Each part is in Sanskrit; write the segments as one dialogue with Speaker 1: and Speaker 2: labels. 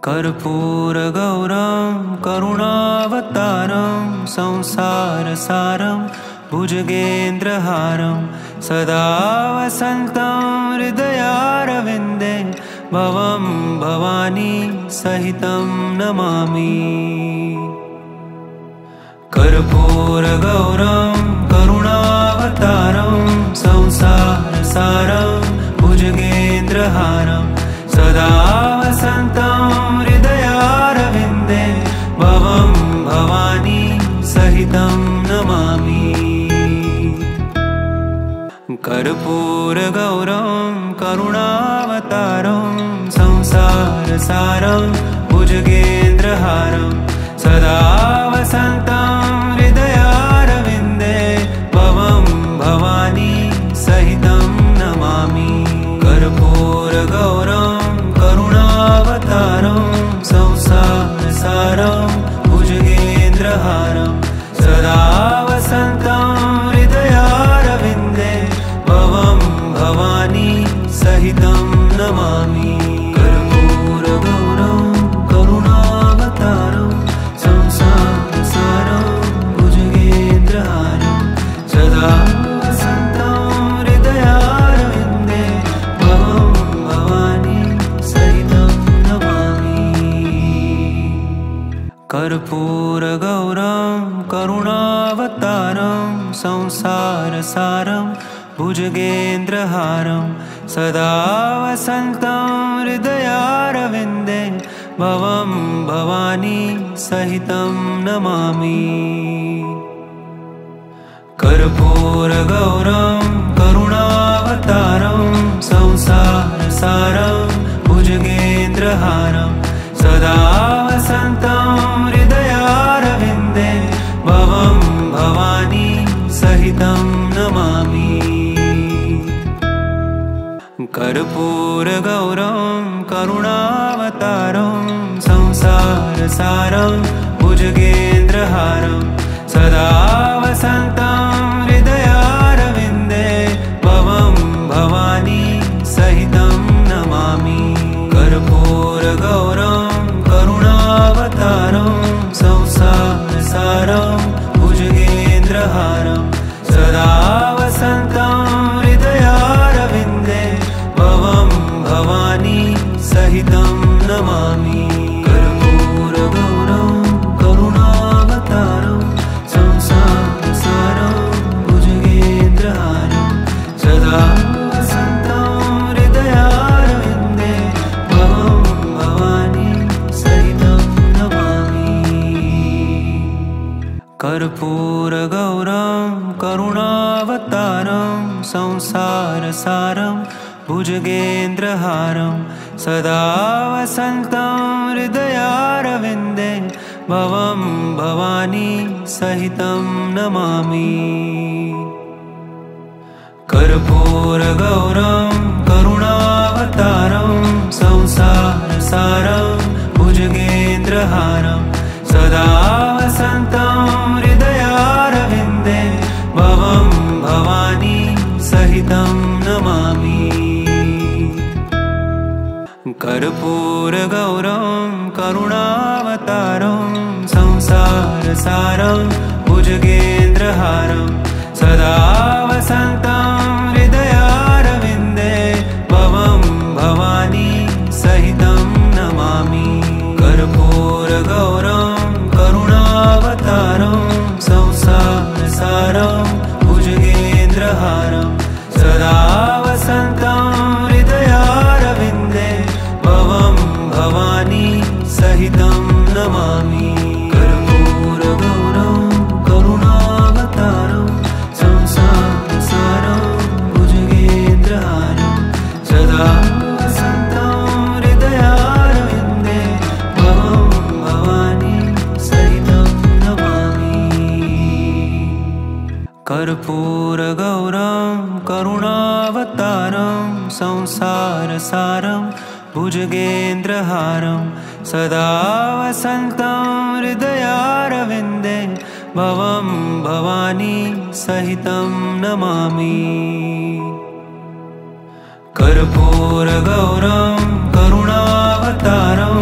Speaker 1: कर्पूरगौरं करुणावतारं संसारसारं भुजगेन्द्रहारं सदा वसन्तं हृदयारविन्दे भवं भवानी सहितं नमामि। कर्पूरगौरं करुणावतारं संसारसारं भुजगेन्द्रहारं सदा वसन्तं हृदयारविन्दे भवं भवानी सहितं नमामि। कर्पूरगौरं करुणावतारं संसारसारं भुजगेन्द्रहारं सदा वसन्तं हृदयारविन्दे भवं भवानी सहितं नमामि। कर्पूरगौरं करुणावतारं संसारसारं भुजगेन्द्रहारं सदा वसन्तं हृदयारविन्दे भवं भवानी सहितं नमामि। कर्पूरगौरं करुणावतारं संसारसारं भुजगेन्द्रहारं सदा वसन्तं हृदयारविन्दे भवं भवानी सहितं नमामि। कर्पूरगौरं करुणावतारं संसारसारं भुजगेन्द्रहारं सदा वसन्तं हृदयारविन्दे भवं भवानी सहितं नमामि। कर्पूरगौरं करुणावतारं संसारसारं भुजगेन्द्रहारं सदा वसन्तं हृदयारविन्दे भवं भवानी सहितं नमामि। कर्पूरगौरं करुणावतारं संसारसारं भुजगेन्द्रहारं सदा वसन्तं हृदयारविन्दे भवं भवानी सहितं नमामि। कर्पूरगौरं करुणावतारं संसारसारं भुजगेन्द्रहारं सदा वसन्तं हृदयारविन्दे भवं भवानी सहितं नमामि। कर्पूरगौरं करुणावतारं संसारसारं भुजगेन्द्रहारं सदा वसन्तं हृदयारविन्दे भवं भवानी सहितं नमामि। कर्पूरगौरं करुणावतारं संसारसारं भुजगेन्द्रहारं सदा वसन्तं हृदयारविन्दे भवं भवानी सहितं नमामि। कर्पूरगौरं करुणावतारं संसारसारं भुजगेन्द्रहारं सदा वसन्तं हृदयारविन्दे भवं भवानी सहितं नमामि। कर्पूरगौरं करुणावतारं संसारसारं भुजगेन्द्रहारं सदा वसन्तं हृदयारविन्दे भवं भवानी सहितं नमामि। कर्पूरगौरं करुणावतारं संसारसारं भुजगेन्द्रहारं सदा वसन्तं हृदयारविन्दे भवं भवानी सहितं नमामि। कर्पूरगौरं करुणावतारं संसारसारं भुजगेन्द्रहारं सदा वसन्तं हृदयारविन्दे भवं भवानी सहितं नमामि। कर्पूरगौरं करुणावतारं संसारसारं भुजगेन्द्रहारं सदा वसन्तं हृदयारविन्दे भवं भवानी सहितं नमामि। कर्पूरगौरं करुणावतारं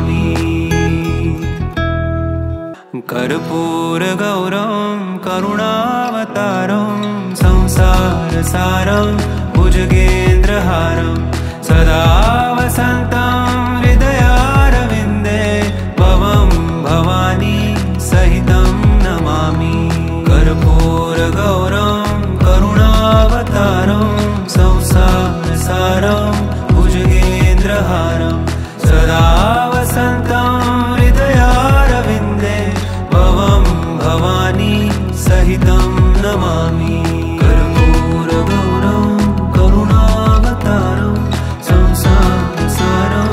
Speaker 1: नमामि। कर्पूरगौरं करुणावतारं संसारसारं भुजगेन्द्रहारं सदा वसन्तं हृदयारविन्दे भवं भवानी सहितं नमामि। कर्पूरगौरं करुणावतारं संसारसारं भुजगेन्द्रहारं सदा वसन्तं हृदयारविन्दे भवं भवानी सहितं नमामि। कर्पूरगौरं करुणावतारं संसारसारं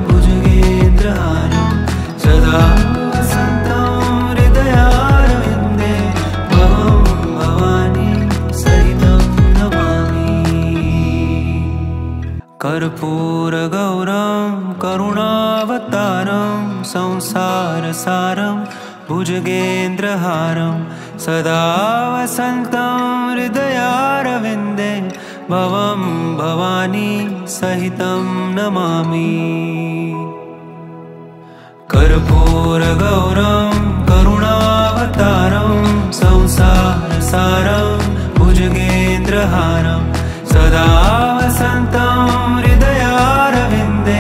Speaker 1: भुजगेन्द्रहारं सदा वसन्तं हृदयारविन्दे भवं भवानी सहितं नमामि। कर्पूरगौरं करुणावतारं संसारसारं भुजगेन्द्रहारं सदा वसन्तं हृदयारविन्दे भवं भवानी सहितं नमामि। कर्पूरगौरं करुणावतारं संसारसारं भुजगेन्द्रहारं सदा वसन्तं हृदयारविन्दे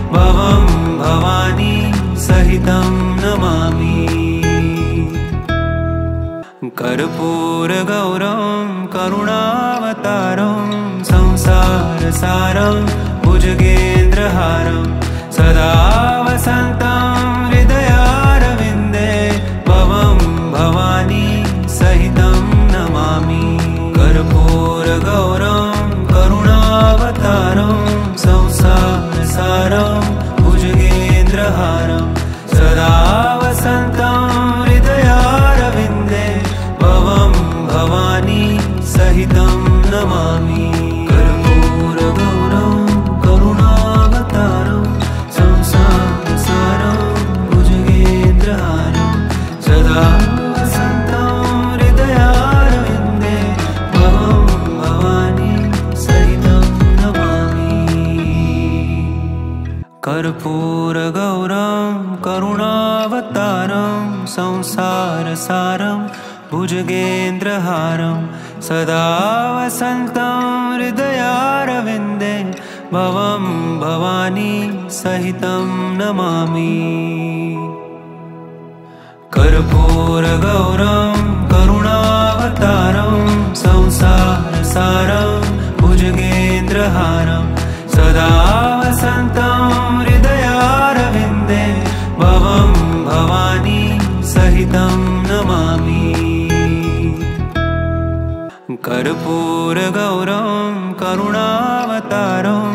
Speaker 1: भवं भवानी सहितं नमामि। कर्पूरगौरं करुणावतारं संसारसारं भुजगेन्द्रहारं सदा वसन्तं हृदयारविन्दे भवं भवानी सहितं नमामि। कर्पूरगौरं करुणावतारं संसारसारं भुजगेन्द्रहारं सदा वसन्तं हृदयारविन्दे भवं भवानी सहितं नमामि। कर्पूरगौरं करुणावतारं संसारसारं भुजगेन्द्रहारं सदा वसन्तं हृदयारविन्दे भवं भवानी सहितं नमामि। कर्पूरगौरं करुणावतारं संसारसारं भुजगेन्द्रहारं सदा वसन्तं हृदयारविन्दे भवं भवानी सहितं नमामि। कर्पूरगौरं करुणावतारं संसारसारं भुजगेन्द्रहारं सदा वसन्तं हृदयारविन्दे भवं भवानी सहितं नमामि। कर्पूरगौरं करुणावतारं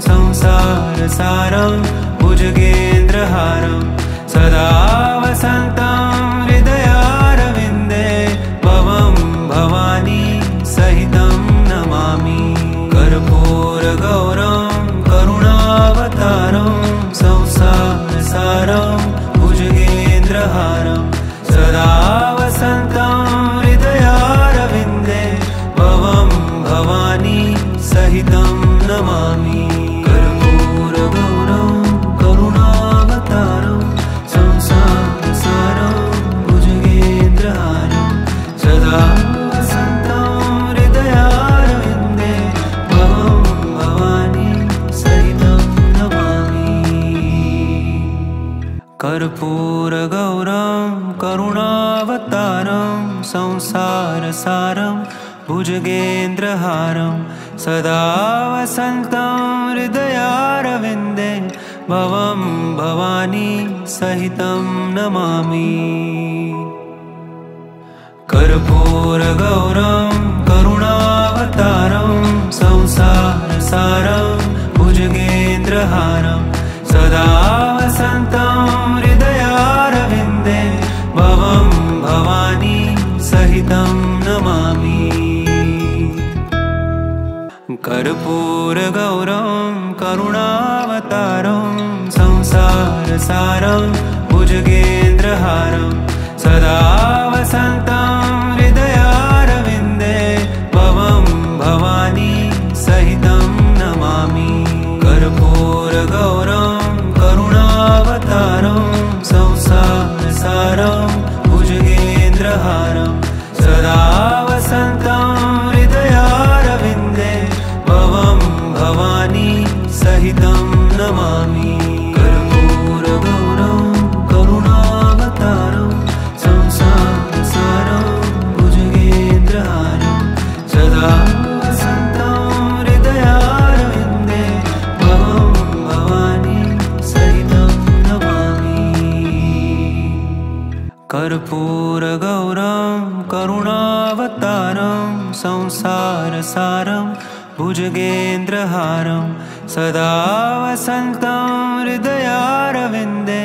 Speaker 1: संसारसारं भुजगेन्द्रहारं सदा वसन्तं हृदयारविन्दे भवं भवानी सहितं नमामि। कर्पूरगौरं करुणावतारं संसारसारं भुजगेन्द्रहारं सदा वसन्तं हृदयारविन्दे भवं भवानी सहितं नमामि। कर्पूरगौरं करुणावतारं संसारसारं भुजगेन्द्रहारं सदा वसन्तं हृदयारविन्दे भवं भवानी सहितं नमामि। कर्पूरगौरं करुणावतारं संसारसारं भुजगेन्द्रहारं सदा वसन्तं हृदयारविन्दे भवं भवानी सहितं नमामि। कर्पूरगौरं करुणावतारं संसारसारं भुजगेन्द्रहारं सदा वसन्तं हृदयारविन्दे भवं भवानी सहितं नमामि। कर्पूरगौरं करुणावतारं संसारसारं भुजगेन्द्रहारं सदा वसन्तं हृदयारविन्दे भवं भवानी सहितं नमामि। कर्पूरगौरं करुणावतारं कर्पूरगौरं करुणावतारं संसारसारं भुजगेन्द्रहारं सदा वसन्तं हृदयारविन्दे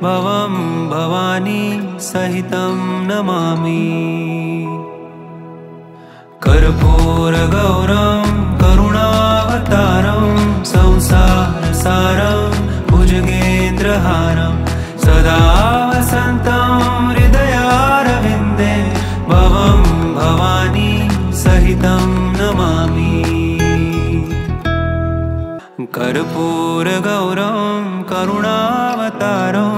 Speaker 1: भवं भवानी सहितं नमामि। कर्पूरगौरं करुणावतारं संसारसारं भुजगेन्द्रहारं सदा वसन्तं हृदयारविन्दे भवं भवानी सहितं नमामि। कर्पूरगौरं करुणावतारं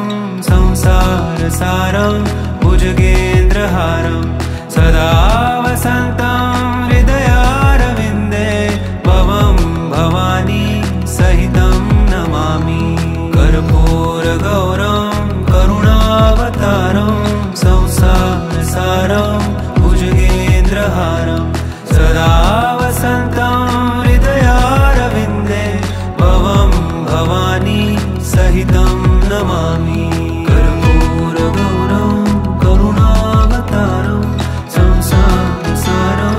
Speaker 1: संसारसारं भुजगेन्द्रहारं सदा वसन्तं हृदयारविन्दे भवं भवानी सहितं नमामि। कर्पूरगौरं करुणावतारं संसारसारं भुजगेन्द्रहारं सदा वसन्तं हृदयारविन्दे भवं भवानी सहितं नमामि। कर्पूरगौरं करुणावतारं संसारसारं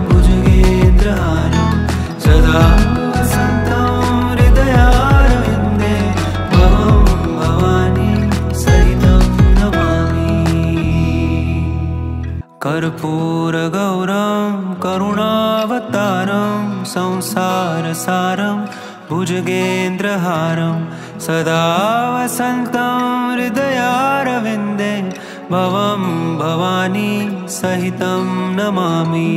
Speaker 1: भुजगेन्द्रहारं सदा वसन्तं हृदयारविन्दे भवं भवानी सहितं नमामि। कर्पूरगौरं करुणावतारं संसारसारं भुजगेन्द्रहारं सदा वसन्तं हृदयारविन्दे भवं भवानी सहितं नमामि।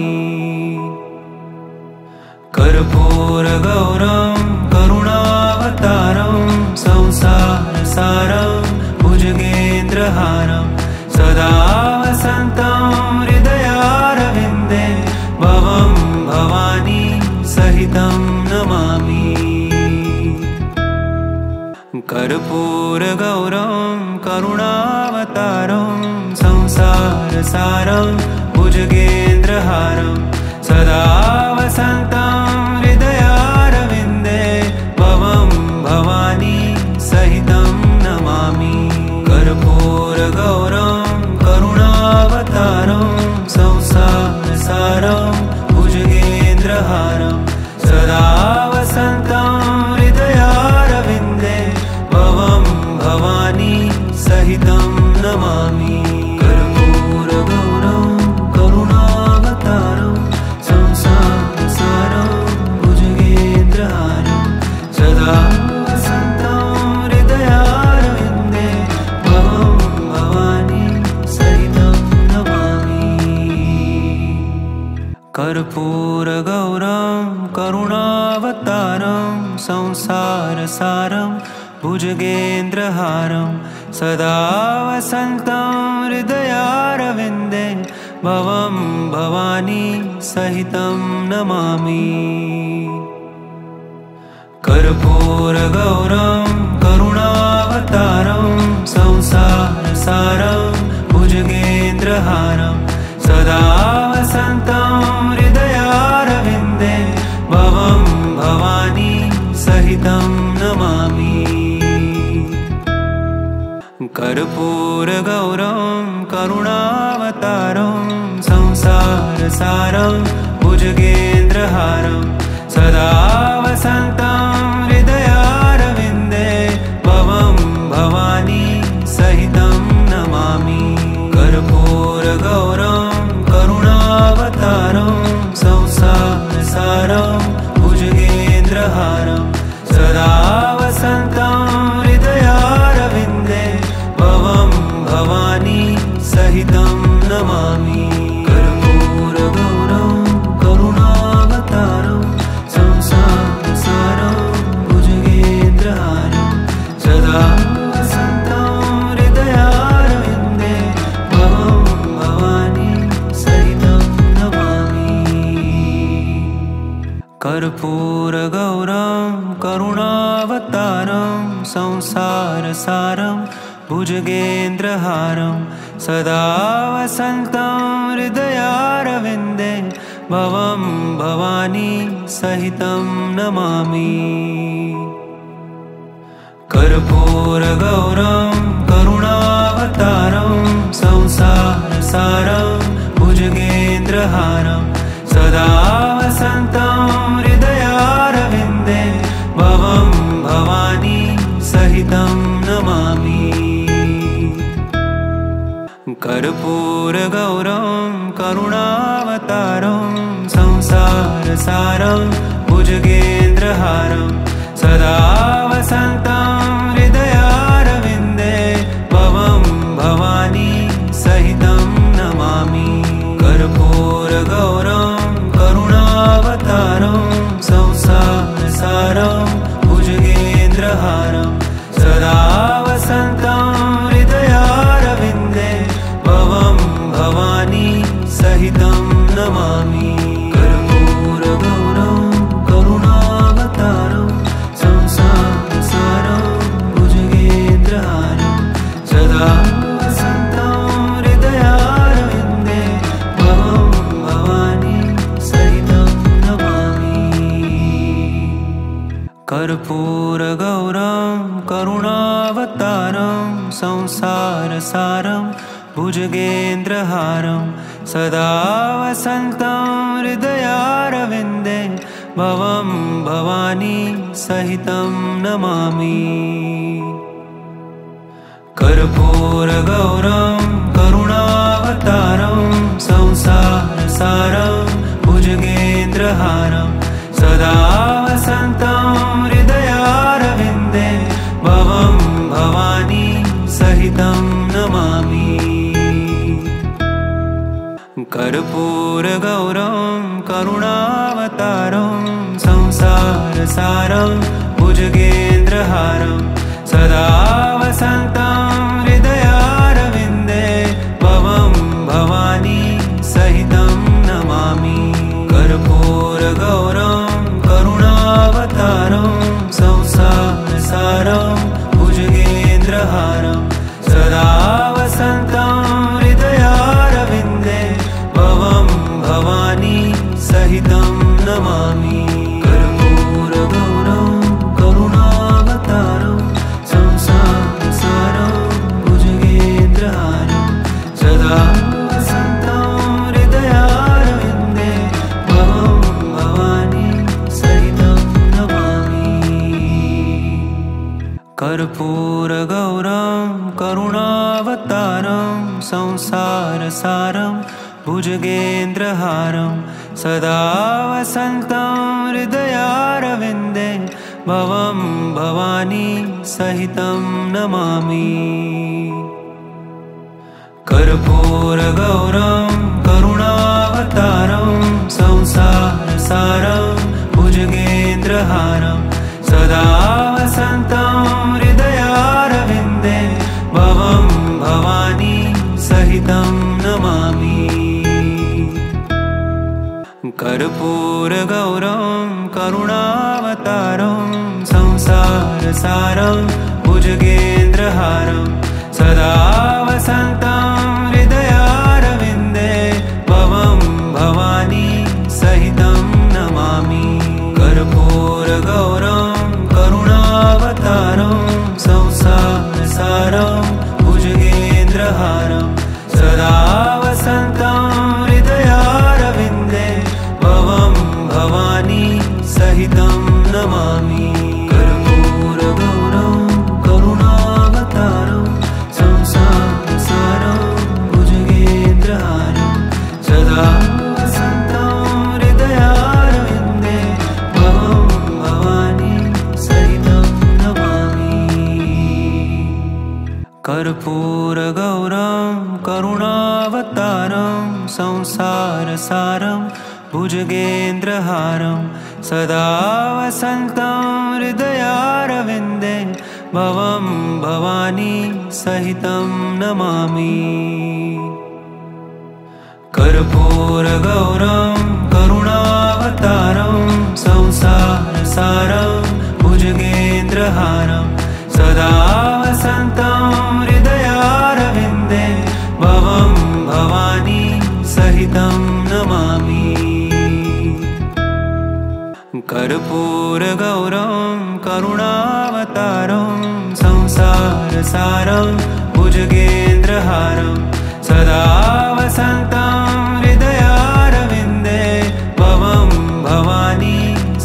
Speaker 1: कर्पूरगौरं करुणावतारं संसारसारं भुजगेन्द्रहारं सदा वसन्तं हृदयारविन्दे भवं भवानी सहितं नमामि। कर्पूरगौरं करुणावतारं संसारसारं भुजगेन्द्रहारं सदा वसन्तं हृदयारविन्दे भवं भवानी सहितं नमामि। कर्पूरगौरं करुणावतारं संसारसारं भुजगेन्द्रहारं सदा वसन्तं हृदयारविन्दे भवं भवानी सहितं नमामि। कर्पूरगौरं करुणावतारं संसारसारं भुजगेन्द्रहारं सदा वसन्तं हृदयारविन्दे भवं भवानी सहितं नमामि। कर्पूरगौरं करुणावतारं संसारसारं भुजगेन्द्रहारं सदा वसन्तं हृदयारविन्दे भवं भवानी सहितं नमामि। कर्पूरगौरं करुणावतारं संसारसारं भुजगेन्द्रहारं सदा वसन्तं हृदयारविन्दे भवं भवानी सहितं नमामि। कर्पूरगौरं करुणावतारं संसारसारं भुजगेन्द्रहारं सदा वसन्तं हृदयारविन्दे भवं भवानी सहितं नमामि। कर्पूरगौरं करुणावतारं संसारसारं भुजगेन्द्रहारं सदा वसन्तं हृदयारविन्दे भवं भवानी सहितं नमामि। कर्पूरगौरं करुणावतारं संसारसारं भुजगेन्द्रहारं सदा वसन्तं हृदयारविन्दे भवं भवानी सहितं नमामि। कर्पूरगौरं करुणावतारं संसारसारं भुजगेन्द्रहारं सदा वसन्तं हृदयारविन्दे भवं भवानी सहितं नमामि। कर्पूरगौरं करुणावतारं कर्पूरगौरं करुणावतारं संसारसारं भुजगेन्द्रहारं सदा वसन्तं हृदयारविन्दे भवं भवानी सहितं नमामि। कर्पूरगौरं करुणावतारं संसारसारं भुजगेन्द्रहारं सदा वसन्तं हृदयारविन्दे भवं भवानी सहितं नमामि। कर्पूरगौरं करुणावतारं संसारसारं भुजगेन्द्रहारं सदा वसन्तं हृदयारविन्दे भवं भवानी सहितं नमामि। कर्पूरगौरं करुणावतारं संसारसारं भुजगेन्द्रहारं सदा वसन्तं हृदयारविन्दे भवं भवानी सहितं नमामि। कर्पूरगौरं करुणावतारं संसारसारं भुजगेन्द्रहारं सदा वसन्तं हृदयारविन्दे भवं भवानी सहितं नमामि। कर्पूरगौरं करुणावतारं संसारसारं भुजगेन्द्रहारं सदा वसन्तं हृदयारविन्दे भवं भवानी सहितं नमामि। कर्पूरगौरं करुणावतारं संसारसारं भुजगेन्द्रहारं सदा वसन्तं हृदयारविन्दे भवं भवानी सहितं नमामि। कर्पूरगौरं करुणावतारं संसारसारं भुजगेन्द्रहारं सदा वसन्तं हृदयारविन्दे भवं भवानी सहितं नमामि। कर्पूरगौरं करुणावतारं संसारसारं भुजगेन्द्रहारं सदा वसन्तं हृदयारविन्दे भवं भवानी सहितं नमामि। कर्पूरगौरं करुणावतारं संसारसारं भुजगेन्द्रहारं सदा वसन्तं हृदयारविन्दे भवं भवानी सहितं नमामि। कर्पूरगौरं करुणावतारं संसारसारं भुजगेन्द्रहारं सदा वसन्तं हृदयारविन्दे भवं भवानी सहितं नमामि। कर्पूरगौरं करुणावतारं संसारसारं भुजगेन्द्रहारं सदा वसन्तं हृदयारविन्दे भवं भवानी सहितं नमामि। कर्पूरगौरं करुणावतारं संसारसारं भुजगेन्द्रहारं सदा वसन्तं हृदयारविन्दे भवं भवानी सहितं नमामि। कर्पूरगौरं करुणावतारं संसारसारं भुजगेन्द्रहारं सदा वसन्तं हृदयारविन्दे भवं भवानी सहितं नमामि। कर्पूरगौरं करुणावतारं संसारसारं भुजगेन्द्रहारं सदा वसन्तं हृदयारविन्दे भवं भवानी सहितं नमामि। कर्पूरगौरं करुणावतारं संसारसारं भुजगेन्द्रहारं सदा वसन्तं हृदयारविन्दे भवं भवानी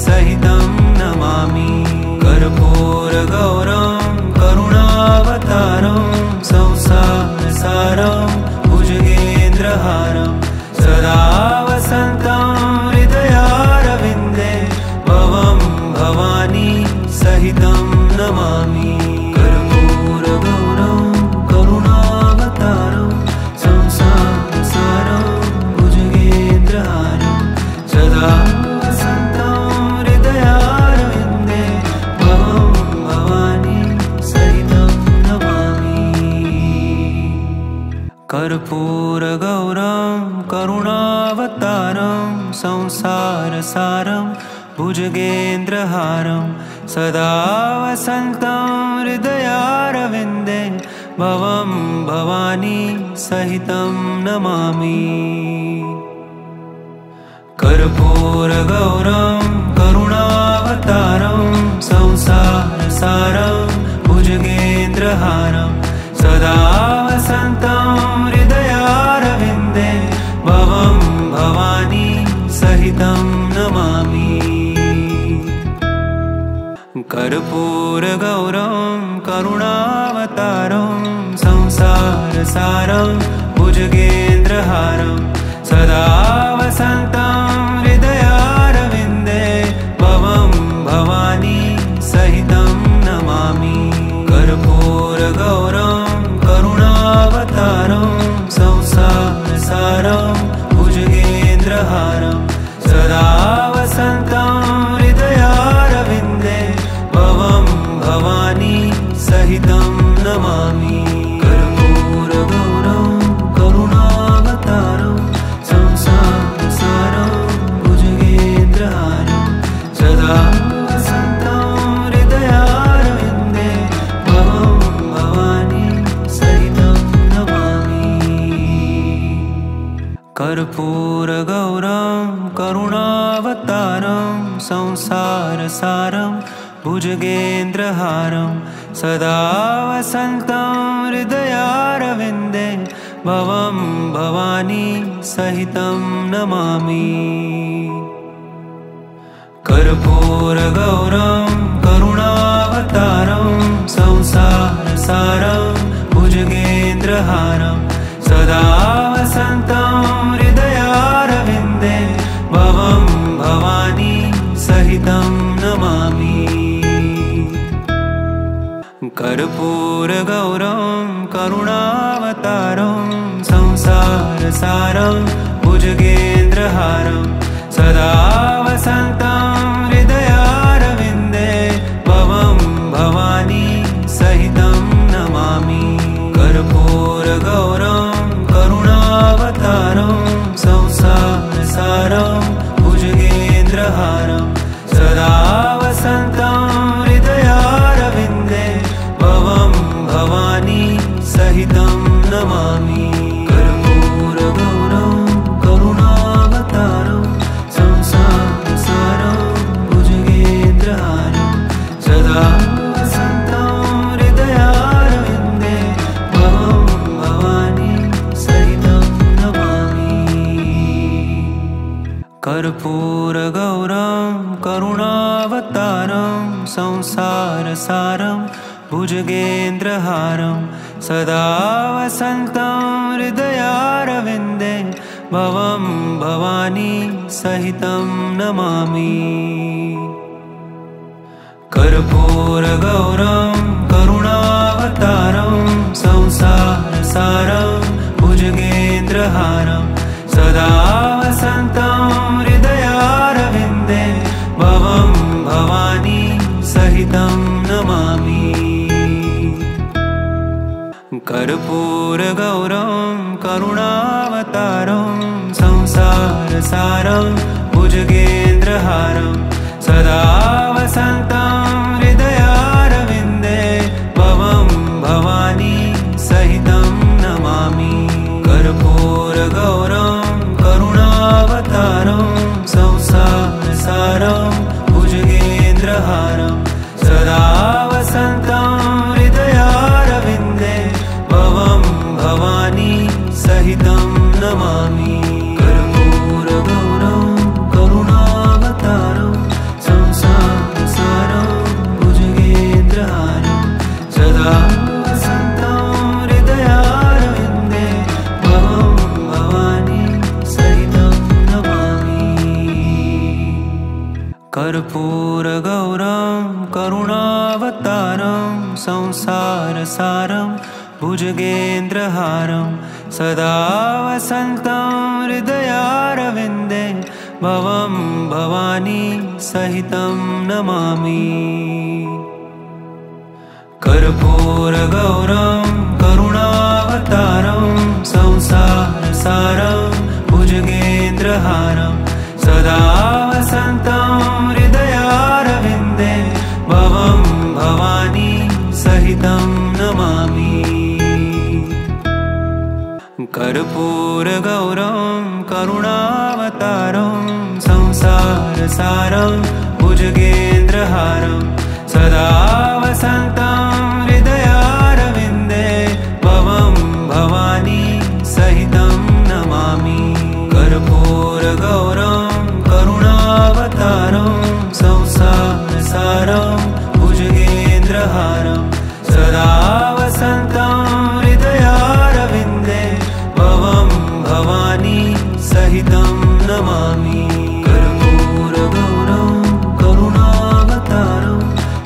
Speaker 1: सहितं नमामि। कर्पूरगौरं करुणावतारं संसारसारं कर्पूरगौरं करुणावतारं संसारसारं भुजगेन्द्रहारं सदा वसन्तं हृदयारविन्दे भवं भवानी सहितं नमामि। कर्पूरगौरं करुणावतारं संसारसारं भुजगेन्द्रहारं सदा वसन्तं हृदयारविन्दे भवं भवानी सहितं नमामि। कर्पूरगौरं करुणावतारं संसारसारं भुजगेन्द्रहारं सदा वसन्तं हृदयारविन्दे भवं भवानी सहितं नमामि। कर्पूरगौरं करुणावतारं संसारसारं भुजगेन्द्रहारं सदा वसन्तं हृदयारविन्दे भवं भवानी सहितं नमामि। कर्पूरगौरं करुणावतारं संसारसारं भुजगेन्द्रहारं सदा वसन्तं हृदयारविन्दे भवं भवानी सहितं नमामि। कर्पूरगौरं करुणावतारं संसारसारं भुजगेन्द्रहारं सदा वसन्तं हृदयारविन्दे भवं भवानी सहितं नमामि। कर्पूरगौरं करुणावतारं संसारसारं भुजगेन्द्रहारं सदा वसन्तं हृदयारविन्दे भवं भवानी सहितं नमामि। कर्पूरगौरं करुणावतारं संसारसारं भुजगेन्द्रहारं सदा वसन्तं हृदयारविन्दे भवं भवानी सहितं नमामि। कर्पूरगौरं करुणावतारं संसारसारं भुजगेन्द्रहारं सदा वसन्तं हृदयारविन्दे भवं भवानी सहितं नमामि। कर्पूरगौरं करुणावतारं संसारसारं भुजगेन्द्रहारं सदा वसन्तं हृदयारविन्दे भवं भवानी सहितं नमामि। कर्पूरगौरं करुणावतारं संसारसारं भुजगेन्द्रहारं सदा वसन्तं हृदयारविन्दे भवं भवानी सहितं नमामि। कर्पूरगौरं करुणावतारं संसारसारं भुजगेन्द्रहारं सदा वसन्तं हृदयारविन्दे भवं भवानी सहितं नमामि। कर्पूरगौरं करुणावतारं संसारसारं भुजगेन्द्रहारं सदा वसन्तं हृदयारविन्दे भवं भवानी सहितं नमामि। कर्पूरगौरं करुणावतारं संसारसारं भुजगेन्द्रहारं सदा वसन्तं हृदयारविन्दे भवं भवानी सहितं नमामि। कर्पूरगौरं करुणावतारं संसारसारं भुजगेन्द्रहारं सदा वसन्तं हृदयारविन्दे भवं भवानी सहितं नमामि। कर्पूरगौरं करुणावतारं संसारसारं भुजगेन्द्रहारं सदा वसन्तं हृदयारविन्दे भवं भवानी सहितं नमामि। कर्पूरगौरं करुणावतारं कर्पूरगौरं करुणावतारं संसारसारं भुजगेन्द्रहारं सदा वसन्तं हृदयारविन्दे भवं भवानी सहितं नमामि। कर्पूरगौरं करुणावतारं संसारसारं भुजगेन्द्रहारं सदा वसन्तं हृदयारविन्दे भवं भवानी सहितं नमामि। कर्पूरगौरं करुणावतारं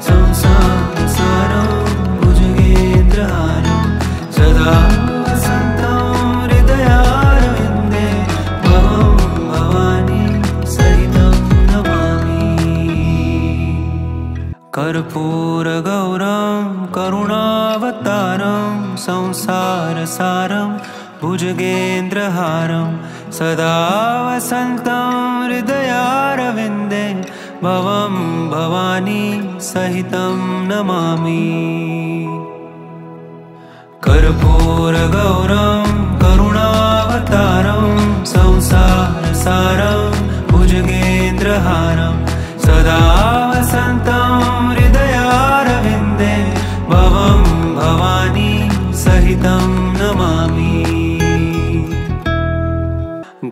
Speaker 1: संसारसारं भुजगेन्द्रहारं सदा वसन्तं हृदयारविन्दे भवं भवानी सहितं नमामि। कर्पूरगौरं करुणावतारं संसारसारं भुजगेन्द्रहारं सदा वसन्तं हृदयारविन्दे भवं भवानी सहितं नमामि। कर्पूरगौरं करुणावतारं संसारसारं भुजगेन्द्रहारं सदा वसन्तं हृदयारविन्दे भवं भवानी सहितं नमामि।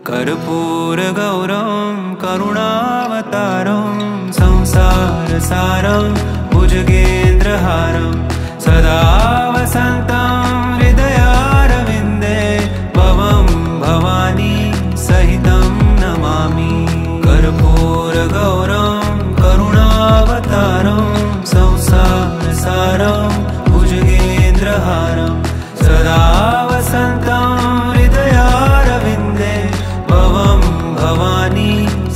Speaker 1: कर्पूरगौरं करुणावतारं संसारसारं भुजगेन्द्रहारं सदा वसन्तं हृदयारविन्दे भवं भवानी सहितं नमामि। कर्पूरगौरं करुणावतारं संसारसारं भुजगेन्द्रहारं सदा वसन्तं हृदयारविन्दे भवं भवानी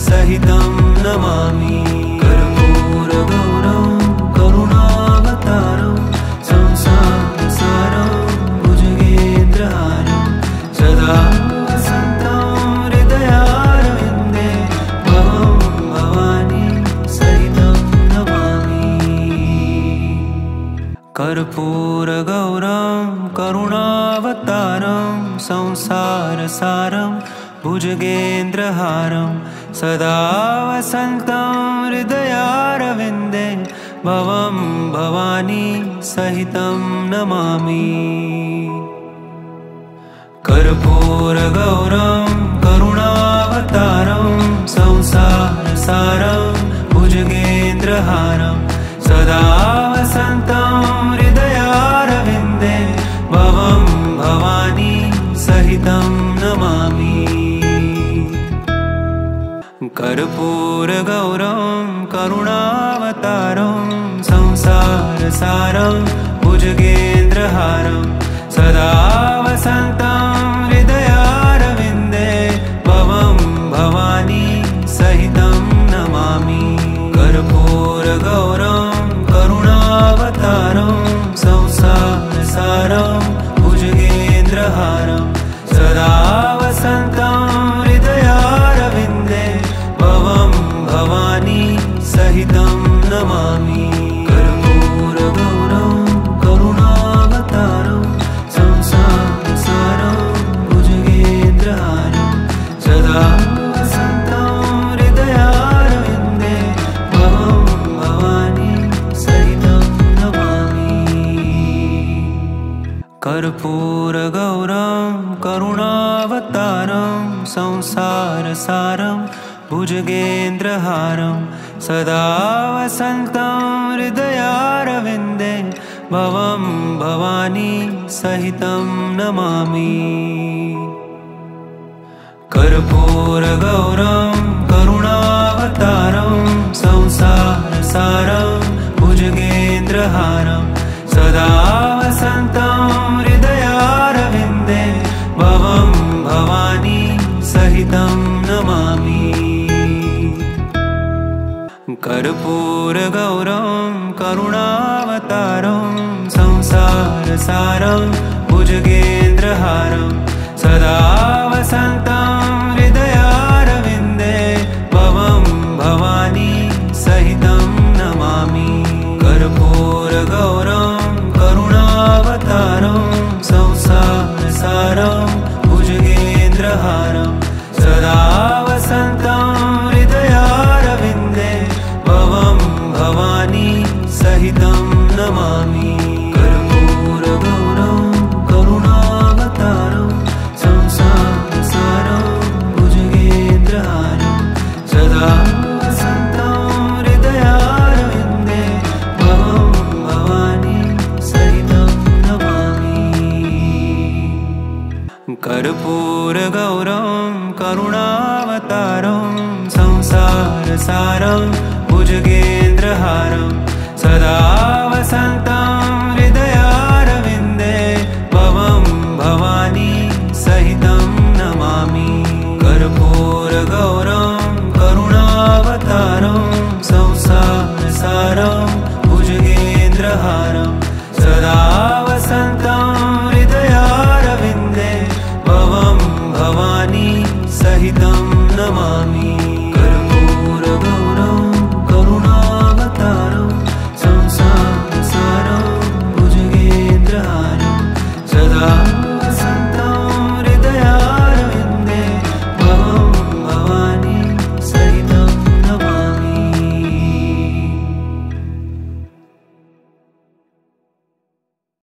Speaker 1: सहितं नमामि। कर्पूरगौरं करुणावतारं संसारसारं भुजगेन्द्रहारं सदा वसन्तं हृदयारविन्दे भवं भवानी सहितं नमामि। कर्पूरगौरं करुणावतारं संसारसारं भुजगेन्द्रहारं सदा वसन्तं हृदयारविन्दे भवं भवानी सहितं नमामि। कर्पूरगौरं करुणावतारं संसारसारं भुजगेन्द्रहारं सदा वसन्तं हृदयारविन्दे भवं भवानी सहितं नमामि। कर्पूरगौरं करुणावतारं संसारसारं भुजगेन्द्रहारं सदा वसन्तं हृदयारविन्दे भवं भवानी सहितं नमामि। कर्पूरगौरं करुणावतारं संसारसारं भुजगेन्द्रहारं सदा वसन्तं हृदयारविन्दे भवं भवानी सहितं नमामि। कर्पूरगौरं करुणावतारं संसारसारं भुजगेन्द्रहारं सदा वसन्तं हृदयारविन्दे भवं भवानी सहितं नमामि। कर्पूरगौरं करुणावतारं संसारसारं भुजगेन्द्रहारं सदा वसन्तं हृदयारविन्दे भवं भवानी सहितं नमामि। कर्पूरगौरं करुणावतारं संसारसारं भुजगेन्द्रहारं सदा वसन्तं हृदयारविन्दे भवं भवानी सहितं नमामि। कर्पूरगौरं करुणावतारं संसारसारं भुजगेन्द्रहारं सदा वसन्तं हृदयारविन्दे भवं भवानी सहितं नमामि। कर्पूरगौरं करुणावतारं संसारसारं कर्पूरगौरं करुणावतारं संसारसारं भुजगेन्द्रहारं सदा वसन्तं